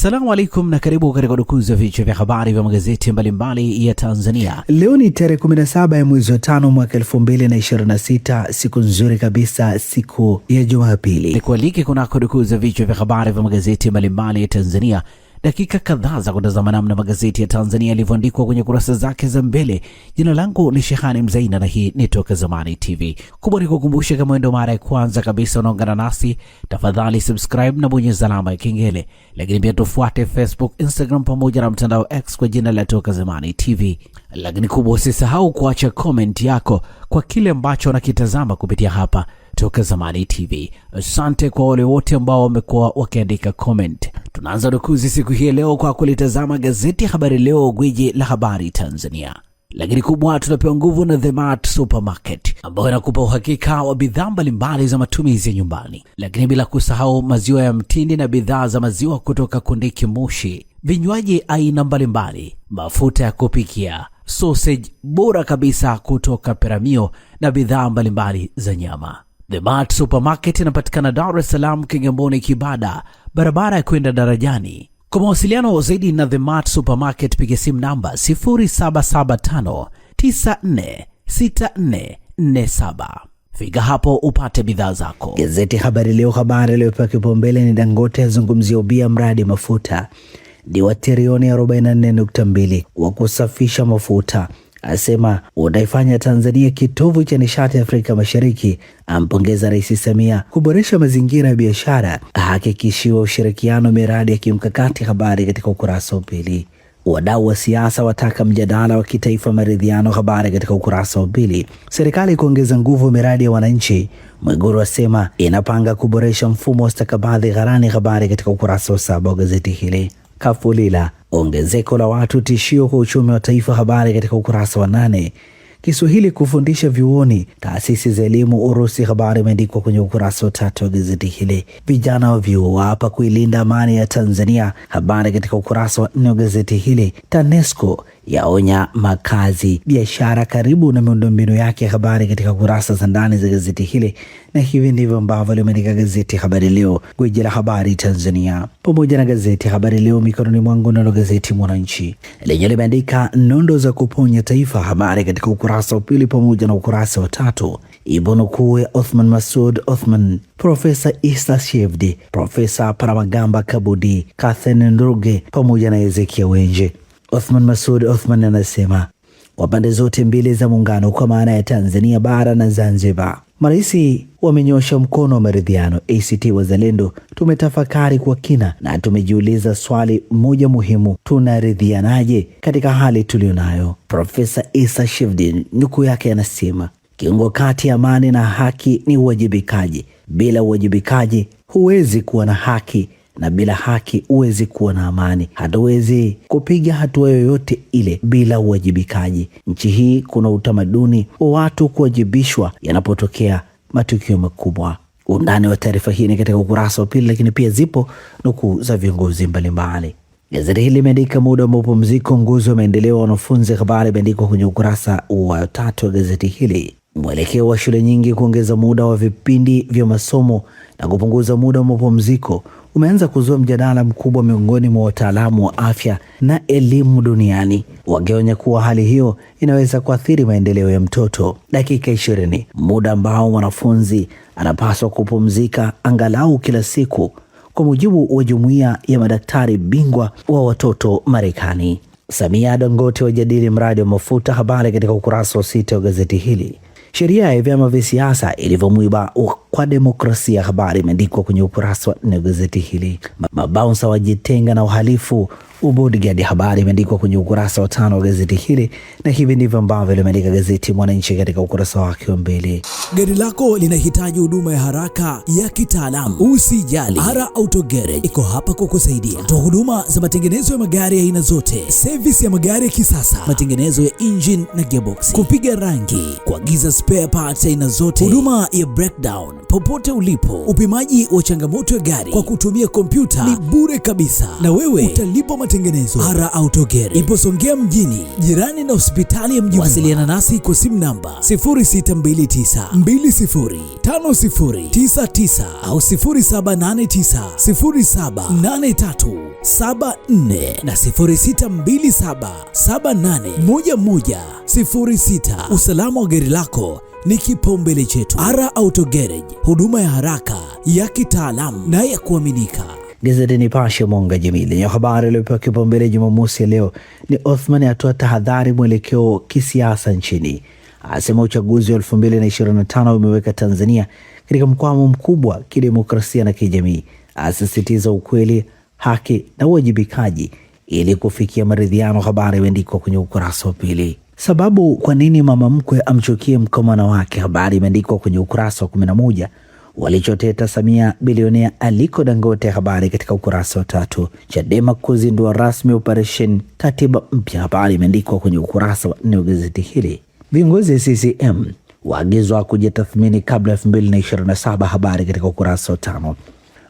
Assalamu alaikum na karibu katika udukuzi wa vichwa vya habari vya magazeti mbalimbali ya Tanzania. Leo ni tarehe 17 ya mwezi wa 5 mwaka 2026, siku nzuri kabisa, siku ya Jumapili. Nikualike kunako udukuzi wa vichwa vya habari vya magazeti mbalimbali ya Tanzania. Dakika kadhaa za kutazama namna magazeti ya Tanzania yalivyoandikwa kwenye kurasa zake za mbele. Jina langu ni Shehani Mzaina na hii ni Toka Zamani TV. Kubwa ni kukumbusha, kama ndio mara ya kwanza kabisa unaungana nasi, tafadhali subscribe na bonyeza alama ya kengele. Lakini pia tufuate Facebook, Instagram pamoja na mtandao X kwa jina la Toka Zamani TV. Lakini kubwa, usisahau kuacha comment yako kwa kile ambacho unakitazama kupitia hapa Toka Zamani TV. Asante kwa wale wote ambao wamekuwa wakiandika comment. Tunaanza dukuzi siku hii leo kwa kulitazama gazeti Habari Leo, gwiji la habari Tanzania. Lakini kubwa, tunapewa nguvu na The Mart Supermarket ambayo inakupa uhakika wa bidhaa mbalimbali za matumizi ya nyumbani. Lakini bila kusahau maziwa ya mtindi na bidhaa za maziwa kutoka Kondiki Moshi, vinywaji aina mbalimbali, mafuta ya kupikia, sausage bora kabisa kutoka Peramio na bidhaa mbalimbali za nyama. The Mart Supermarket inapatikana Dar es Salaam, Kigamboni, Kibada, barabara ya kwenda darajani. Kwa mawasiliano zaidi na The Mart Supermarket, piga simu namba 0775946447. Fika hapo upate bidhaa zako. Gazeti Habari Leo, habari iliyopewa kipaumbele ni Dangote azungumzia ubia mradi mafuta ni wa trilioni 44.2 wa kusafisha mafuta. Asema utaifanya Tanzania kitovu cha nishati Afrika Mashariki. Ampongeza Rais Samia kuboresha mazingira ya biashara. Hakikishiwa ushirikiano miradi ya kimkakati. Habari katika ukurasa wa pili. Wadau wa siasa wataka mjadala wa kitaifa maridhiano. Habari katika ukurasa wa pili. Serikali kuongeza nguvu miradi ya wananchi. Mwigulu asema inapanga kuboresha mfumo wa stakabadhi ghalani. Habari katika ukurasa wa 7 wa gazeti hili. Kafulila ongezeko la watu tishio kwa uchumi wa taifa. Habari katika ukurasa wa 8. Kiswahili kufundisha vyuoni taasisi za elimu Urusi. Habari imeandikwa kwenye ukurasa wa 3 wa gazeti hili. Vijana wa vyuo waapa kuilinda amani ya Tanzania. Habari katika ukurasa wa 4 wa gazeti hili. TANESCO yaonya makazi, biashara karibu na miundombinu yake. Habari katika kurasa za ndani za gazeti hili. Na hivi ndivyo ambavyo limeandika gazeti Habari Leo, gwiji la habari Tanzania. Pamoja na gazeti Habari Leo mikononi mwangu, nalo gazeti Mwananchi lenye limeandika nondo za kuponya taifa. Habari katika ukurasa wa pili pamoja na ukurasa wa 3. Ibn Kuwe, Othman Masoud Othman, Profesa Isa Shevdi, Profesa Paramagamba Kabudi, Catherine Nduge pamoja na Ezekia Wenje. Othman Masoud Othman anasema kwa pande zote mbili za muungano, kwa maana ya Tanzania bara na Zanzibar, maraisi wamenyosha mkono wa maridhiano. ACT Wazalendo tumetafakari kwa kina na tumejiuliza swali moja muhimu: tunaridhianaje katika hali tulionayo? Profesa Isa Shevdi nukuu yake anasema kiungo kati ya amani na haki ni uwajibikaji. Bila uwajibikaji huwezi kuwa na haki, na bila haki huwezi kuwa na amani. Hatuwezi kupiga hatua yoyote ile bila uwajibikaji. Nchi hii kuna utamaduni wa watu kuwajibishwa yanapotokea matukio makubwa. Undani wa taarifa hii ni katika ukurasa wa pili, lakini pia zipo nukuu za viongozi mbalimbali. Gazeti hili limeandika muda wa mapumziko, nguzo ya maendeleo ya wanafunzi. Habari imeandikwa kwenye ukurasa wa 3 wa gazeti hili. Mwelekeo wa shule nyingi kuongeza muda wa vipindi vya masomo na kupunguza muda wa mapumziko umeanza kuzua mjadala mkubwa miongoni mwa wataalamu wa afya na elimu duniani, wakionya kuwa hali hiyo inaweza kuathiri maendeleo ya mtoto. Dakika 20, muda ambao mwanafunzi anapaswa kupumzika angalau kila siku, kwa mujibu wa jumuiya ya madaktari bingwa wa watoto Marekani. Samia Dangote wajadili mradi wa mafuta. Habari katika ukurasa wa 6 wa gazeti hili. Sheria ya vyama vya siasa ilivyomwiba kwa demokrasia. Habari imeandikwa kwenye ukurasa wa 4 wa gazeti hili. Mabaunsa wajitenga na uhalifu ubodigadi. Habari imeandikwa kwenye ukurasa wa 5 wa gazeti hili. Na hivi ndivyo ambavyo limeandika gazeti Mwananchi katika ukurasa wake wa mbele. Gari lako linahitaji huduma ya haraka ya kitaalamu? Usijali, Ara Auto Garage iko hapa kukusaidia. Toa huduma za matengenezo ya magari ya aina zote, service ya magari ya kisasa, matengenezo ya engine na gearbox, kupiga rangi, kuagiza spare parts aina zote, huduma ya breakdown popote ulipo. Upimaji wa changamoto ya gari kwa kutumia kompyuta ni bure kabisa, na wewe utalipa matengenezo. Ara Auto Garage ipo Songea mjini, jirani na hospitali ya Mji. Wasiliana nasi kwa simu namba 0629205099 au 0789078374 na 0627781106. Usalama wa gari lako ni kipaumbele chetu. Ara Auto Garage, huduma ya haraka, ya kitaalamu na ya kuaminika. Gazeti Nipashe mwanga jamii lenye habari iliyopewa kipaumbele Jumamosi ya leo ni Othman atoa tahadhari mwelekeo kisiasa nchini. Asema uchaguzi wa 2025 umeweka Tanzania katika mkwamo mkubwa kidemokrasia na kijamii. Asisitiza ukweli, haki na uwajibikaji ili kufikia maridhiano. Habari imeandikwa kwenye ukurasa wa pili. Sababu kwa nini mama mkwe amchukie mkomano wake, habari imeandikwa kwenye ukurasa wa 11. Walichoteta Samia bilionea Aliko Dangote, habari katika ukurasa wa 3. Chadema kuzindua rasmi operation katiba mpya, habari imeandikwa kwenye ukurasa wa 4 wa gazeti hili. Viongozi wa CCM waagizwa kujitathmini kabla 2027, habari katika ukurasa wa 5.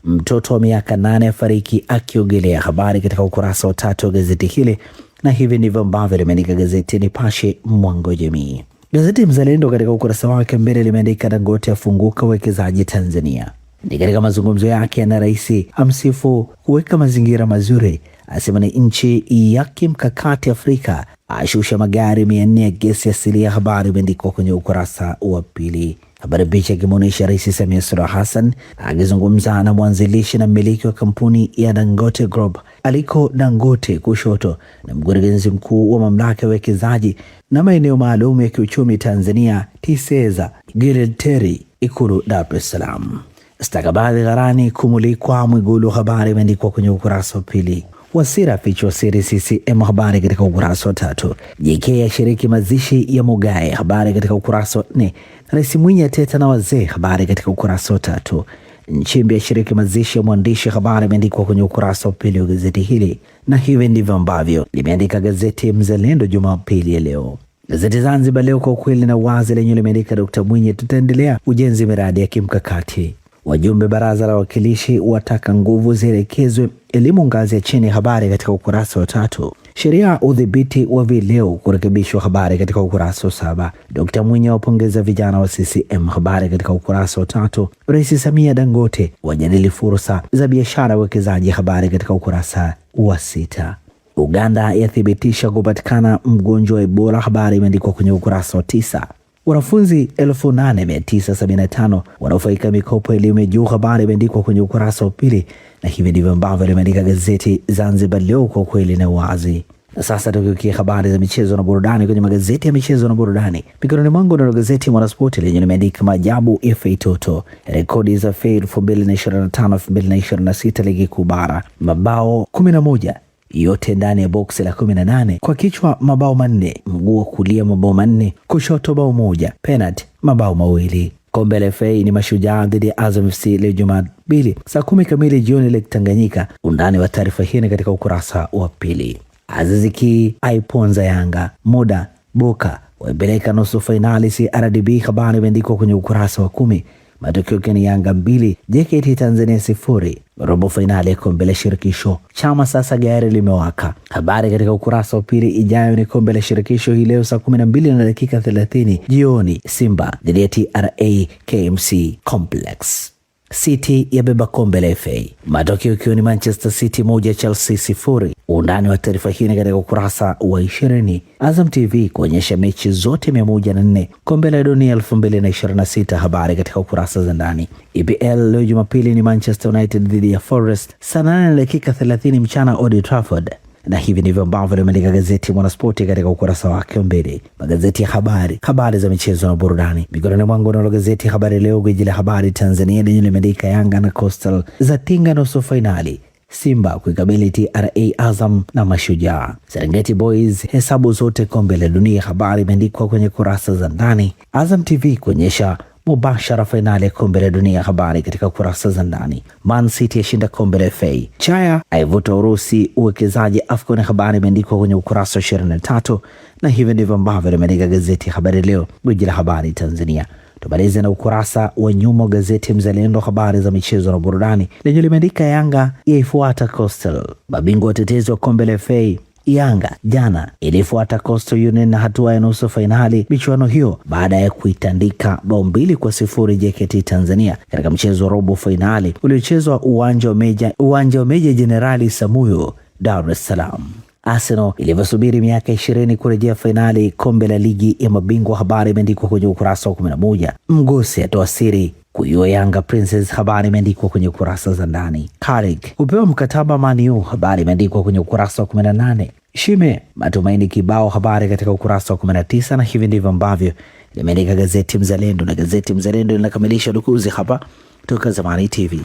Mtoto wa miaka 8 afariki akiogelea, habari katika ukurasa wa 3 wa gazeti hili, na hivi ndivyo ambavyo limeandika gazeti Nipashe mwanga wa jamii. Gazeti Mzalendo katika ukurasa wake mbele limeandika Dangote afunguka uwekezaji Tanzania. Ni katika mazungumzo yake na rais, amsifu kuweka mazingira mazuri, asema ni nchi ya kimkakati Afrika, ashusha magari 400 ya gesi asilia, habari imeandikwa kwenye ukurasa wa pili. Habari picha ikimwonyesha Rais Samia Suluhu Hassan akizungumza na mwanzilishi na mmiliki wa kampuni ya Dangote Group Aliko Dangote kushoto na mkurugenzi mkuu wa mamlaka ya uwekezaji na maeneo maalum ya kiuchumi Tanzania TISEZA Gilad Terry, Ikulu Dar es Salaam. Stakabadhi gharani kumulikwa Mwigulu, habari imeandikwa kwenye ukurasa wa pili. Wasira fichwa siri CCM, habari katika ukurasa wa 3. JK ashiriki mazishi ya Mugae, habari katika ukurasa wa 4. Rais Mwinyi ateta na wazee, habari katika ukurasa wa 3. Nchimbi ashiriki mazishi ya mwandishi, habari imeandikwa kwenye ukurasa wa pili wa gazeti hili, na hivi ndivyo ambavyo limeandika gazeti Mzalendo Jumapili ya leo. Gazeti Zanzibar Leo kwa ukweli na wazi lenye limeandika Dr. Mwinyi tutaendelea ujenzi miradi ya kimkakati. Wajumbe baraza la wawakilishi wataka nguvu zielekezwe elimu ngazi ya chini, habari katika ukurasa wa 3. Sheria udhibiti wa vileo kurekebishwa, habari katika ukurasa wa 7. Dr. Mwinyi wapongeza vijana wa CCM, habari katika ukurasa wa 3. Rais Samia Dangote wajadili fursa za biashara uwekezaji, habari katika ukurasa wa 6. Uganda yathibitisha kupatikana mgonjwa wa Ebola, habari imeandikwa kwenye ukurasa wa 9. Wanafunzi 8975 wanaofaika mikopo elimu ya juu, habari imeandikwa kwenye ukurasa wa pili, na hivi ndivyo ambavyo limeandika gazeti Zanzibar Leo kwa kweli na wazi. Na sasa tukiukia habari za michezo na burudani kwenye magazeti ya michezo na burudani. Mikononi mwangu na gazeti Mwanaspoti lenye limeandika maajabu FA Toto, rekodi za FA 2025-2026 ligi kuu bara, mabao 11 yote ndani ya boksi la 18. Kwa kichwa mabao 4, mguu wa kulia mabao 4, kushoto bao 1, penalty mabao 2. Kombe la FA ni Mashujaa dhidi ya Azam FC leo Jumapili saa 10 kamili jioni Lake Tanganyika. Undani wa taarifa hii ni katika ukurasa wa pili. Aziz Ki aiponza Yanga, muda Boka waipeleka nusu fainali CRDB, habari imeandikwa kwenye ukurasa wa 10. Matokeo ni Yanga 2, JKT Tanzania 0, robo fainali ya kombe la shirikisho. Chama sasa gari limewaka, habari katika ukurasa wa pili. Ijayo ni kombe la shirikisho hii leo saa 12:30 jioni, Simba dhidi ya TRA KMC Complex. City yabeba kombe la FA, matokeo ikiwa ni Manchester City 1 Chelsea 0. Undani wa taarifa hii katika ukurasa wa 20. Azam TV kuonyesha mechi zote 104 kombe la dunia 2026, habari katika ukurasa za ndani. EPL leo Jumapili ni Manchester United dhidi ya Forest saa 8:30 mchana Old Trafford. Na hivi ndivyo ambavyo limeandika gazeti Mwanaspoti katika ukurasa wake mbele. Magazeti ya habari za michezo na burudani. Mikononi mwangu na gazeti Habari Leo, gwiji la habari Tanzania, lenye limeandika Yanga na Coastal za tinga nusu fainali, Simba kuikabili TRA Azam na Mashujaa, Serengeti Boys hesabu zote kombe la dunia, habari imeandikwa kwenye kurasa za ndani. Azam TV kuonyesha mubashara fainali ya kombe la dunia, habari katika kurasa za ndani. Man City yashinda kombe la FA, Chaya aivuta Urusi uwekezaji AFCON, habari imeandikwa kwenye ukurasa wa 23. Na hivi ndivyo ambavyo limeandika gazeti Habari Leo, gwiji la habari Tanzania. Tumalize na ukurasa wa nyuma wa gazeti Mzalendo, habari za michezo na burudani, lenye limeandika Yanga yaifuata Coastal. Mabingwa watetezi wa kombe la FA Yanga jana ilifuata Coastal Union na hatua ya nusu fainali michuano hiyo baada ya kuitandika bao 2-0 JKT Tanzania katika mchezo wa robo fainali uliochezwa uwanja wa Meja Jenerali Samuyo, Dar es Salaam. Arsenal ilivyosubiri miaka 20 kurejea fainali kombe la ligi ya mabingwa, habari imeandikwa kwenye ukurasa wa 11. Mgosi atoa siri kuiwa Yanga Princess, habari imeandikwa kwenye kurasa za ndani. Carrick kupewa mkataba Man U, habari imeandikwa kwenye ukurasa wa 18. Shime matumaini kibao, habari katika ukurasa wa 19, na hivi ndivyo ambavyo limeandika gazeti Mzalendo, na gazeti Mzalendo linakamilisha dukuzi hapa toka Zamani TV.